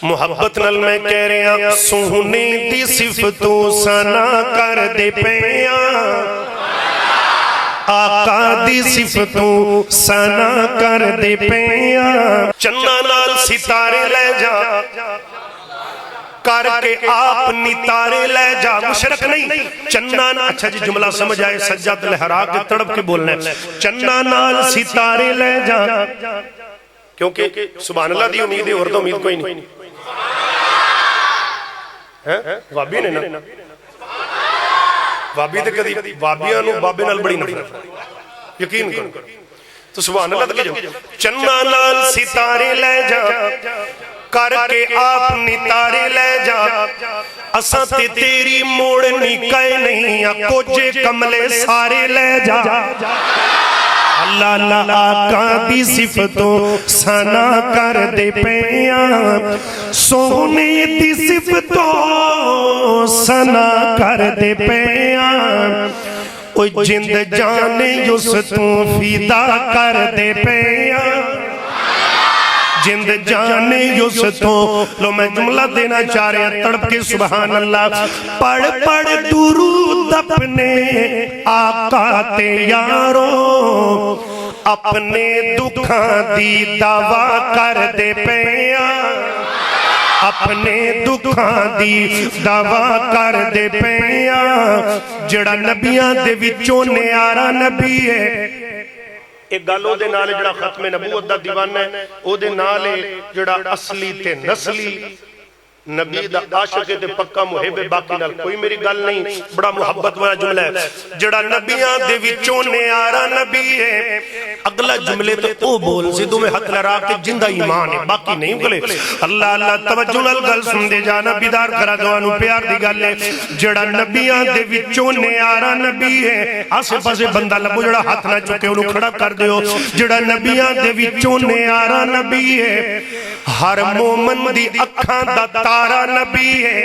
मुहब्बत नाल मैं कह रहा सोहने दी सिफतों सना कर दे पिया आका दी सिफतों सना कर दे पिया चन्ना नाल सितारे ले जा करके आप नितारे ले जा मुशरक नहीं चन्ना ना अच्छा जी जुमला समझ आए सज्जत लहरा के तड़प के बोलना है चन्ना नाल सितारे ले जा क्योंकि सुभान अल्लाह दी उम्मीद है और तो उम्मीद कोई नहीं है वाबी ने ना वाबी ते कदी वाबियां नु बाबे नाल बड़ी नफरत यकीन करो तो सुभान अल्लाह तक जाओ चन्ना नाल सितारे ले जा करके आप नितारे ले जा असा ते तेरी मोड़ निकाय नहीं कोजे कमले सारे ले जा अल्लाह अल्लाह आका दी सिफतों सना कर दे पिया सोने दी सिफतों सना कर दे पिया ओ जिंद जाने उस तू फीदा कर दे पिया जिंद जाने उस तो लो मैं जुमला देना चाह रहा तड़प के सुभान अल्लाह पढ़ पढ़ दुरूद अपने आका ते यारो अपने दुखां दी दवा कर दे पिया अपने दुखां दी दवा कर दे पिया जड़ा नबियां दे विचों न्यारा नबी है एक गल ओदे नाल जड़ा खत्मे नबूवत दा दीवाना है ओदे नाल जड़ा असली ते नस्ली नबी दा आशिक ते पक्का मुहिब बाकी नाल कोई मेरी गल नहीं बड़ा मुहब्बत वाला जुमला है जड़ा नबियां दे विचों न्यारा नबी है अगला जुमले तो ओ बोल सिद्धू में हाथ लगा के जिंदा ईमान है बाकी नहीं बोले अल्लाह अल्लाह तवज्जो नाल गल सुन दे जाना बिदार करा दवानू प्यार दी गल है जड़ा नबियां दे विचों न्यारा नबी है आसे पासे बंदा लभो जड़ा हाथ ना चुके ओनू खड़ा कर दियो जड़ा नबियां दे विचों न्यारा नबी है हर मोमन दी अखां दा तारा नबी है।